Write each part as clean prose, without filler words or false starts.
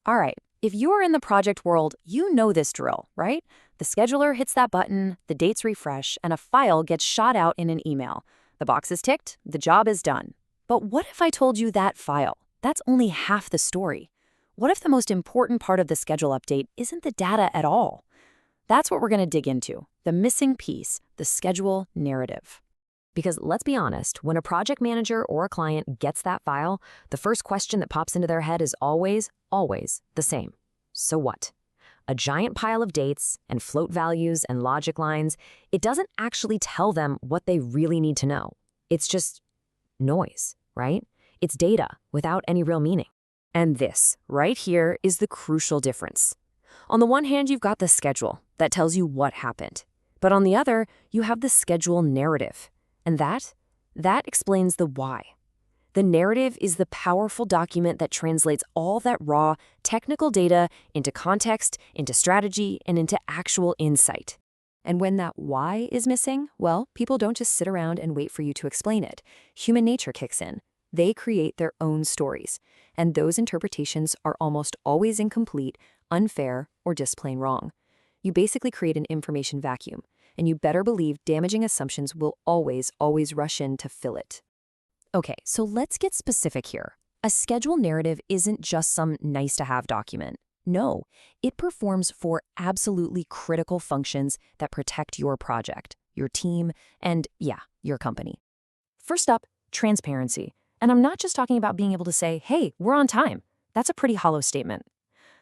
All right, if you're in the project world, you know this drill, right? The scheduler hits that button, the dates refresh, and a file gets shot out in an email. The box is ticked, the job is done. But what if I told you that file? That's only half the story. What if the most important part of the schedule update isn't the data at all? That's what we're going to dig into, the missing piece, the schedule narrative. Because let's be honest, when a project manager or a client gets that file, the first question that pops into their head is always the same. So what? A giant pile of dates and float values and logic lines, it doesn't actually tell them what they really need to know. It's just noise, right? It's data without any real meaning. And this, right here, is the crucial difference. On the one hand, you've got the schedule that tells you what happened. But on the other, you have the schedule narrative. And that explains the why. The narrative is the powerful document that translates all that raw, technical data into context, into strategy, and into actual insight. And when that why is missing, well, people don't just sit around and wait for you to explain it. Human nature kicks in. They create their own stories. And those interpretations are almost always incomplete, unfair, or just plain wrong. You basically create an information vacuum. And you better believe damaging assumptions will always rush in to fill it. Okay, so let's get specific here. A schedule narrative isn't just some nice-to-have document. No, it performs 4 absolutely critical functions that protect your project, your team, and, yeah, your company. First up, transparency. And I'm not just talking about being able to say, hey, we're on time. That's a pretty hollow statement.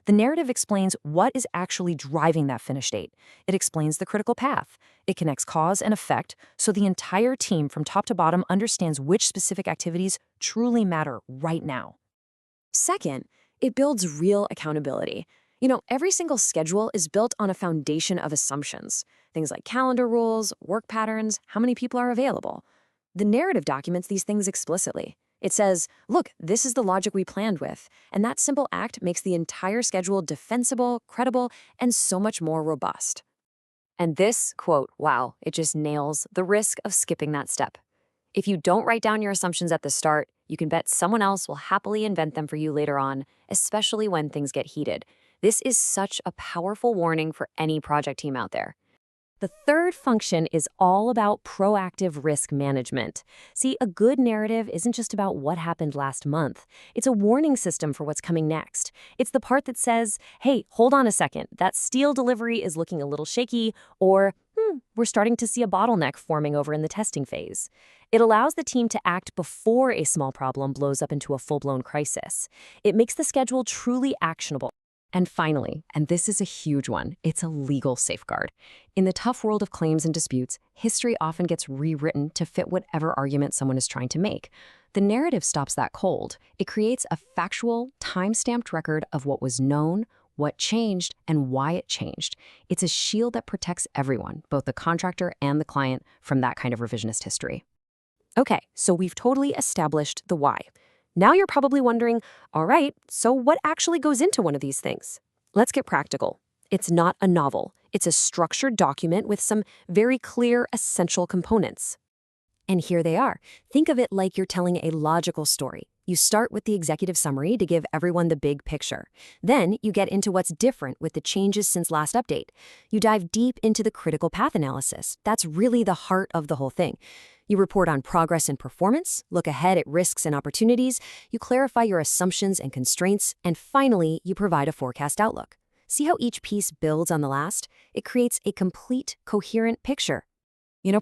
The narrative explains what is actually driving that finish date. It explains the critical path. It connects cause and effect so the entire team from top to bottom understands which specific activities truly matter right now. Second, it builds real accountability. Every single schedule is built on a foundation of assumptions. Things like calendar rules, work patterns, how many people are available. The narrative documents these things explicitly. It says, look, this is the logic we planned with, and that simple act makes the entire schedule defensible, credible, and so much more robust. And this, quote, wow, it just nails the risk of skipping that step. If you don't write down your assumptions at the start, you can bet someone else will happily invent them for you later on, especially when things get heated. This is such a powerful warning for any project team out there. The third function is all about proactive risk management. See, a good narrative isn't just about what happened last month. It's a warning system for what's coming next. It's the part that says, hey, hold on a second, that steel delivery is looking a little shaky, or we're starting to see a bottleneck forming over in the testing phase. It allows the team to act before a small problem blows up into a full-blown crisis. It makes the schedule truly actionable. And finally, and this is a huge one, it's a legal safeguard. In the tough world of claims and disputes, history often gets rewritten to fit whatever argument someone is trying to make. The narrative stops that cold. It creates a factual, time-stamped record of what was known, what changed, and why it changed. It's a shield that protects everyone, both the contractor and the client, from that kind of revisionist history. Okay, so we've totally established the why. Now you're probably wondering, all right, so what actually goes into one of these things? Let's get practical. It's not a novel. It's a structured document with some very clear, essential components. And here they are. Think of it like you're telling a logical story. You start with the executive summary to give everyone the big picture. Then you get into what's different with the changes since last update. You dive deep into the critical path analysis. That's really the heart of the whole thing. You report on progress and performance, look ahead at risks and opportunities, you clarify your assumptions and constraints, and finally, you provide a forecast outlook. See how each piece builds on the last? It creates a complete, coherent picture.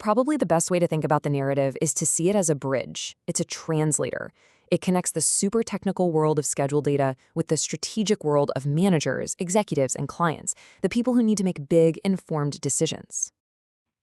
Probably the best way to think about the narrative is to see it as a bridge. It's a translator. It connects the super technical world of schedule data with the strategic world of managers, executives, and clients, the people who need to make big, informed decisions.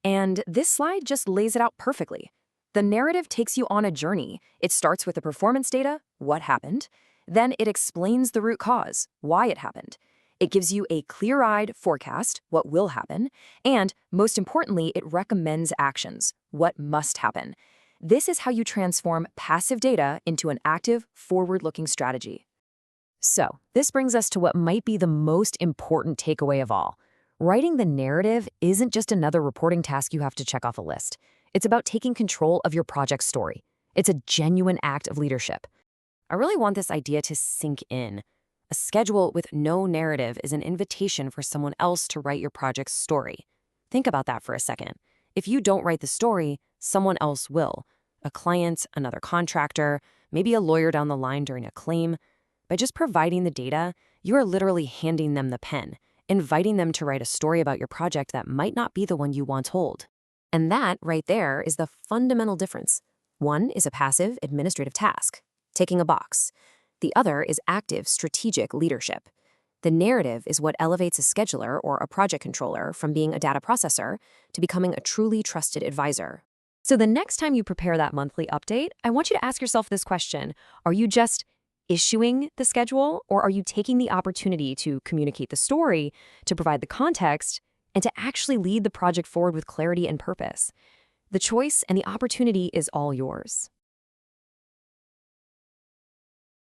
And this slide just lays it out perfectly. The narrative takes you on a journey. It starts with the performance data, what happened. Then it explains the root cause, why it happened. It gives you a clear-eyed forecast, what will happen. And most importantly, it recommends actions, what must happen. This is how you transform passive data into an active, forward-looking strategy. So, this brings us to what might be the most important takeaway of all. Writing the narrative isn't just another reporting task you have to check off a list. It's about taking control of your project story. It's a genuine act of leadership. I really want this idea to sink in. A schedule with no narrative is an invitation for someone else to write your project's story. Think about that for a second. If you don't write the story, someone else will. A client, another contractor, maybe a lawyer down the line during a claim. By just providing the data, you are literally handing them the pen, inviting them to write a story about your project that might not be the one you want told. And that, right there, is the fundamental difference. One is a passive, administrative task, ticking a box. The other is active, strategic leadership. The narrative is what elevates a scheduler or a project controller from being a data processor to becoming a truly trusted advisor. So the next time you prepare that monthly update, I want you to ask yourself this question. Are you just issuing the schedule, or are you taking the opportunity to communicate the story, to provide the context, and to actually lead the project forward with clarity and purpose? The choice and the opportunity is all yours.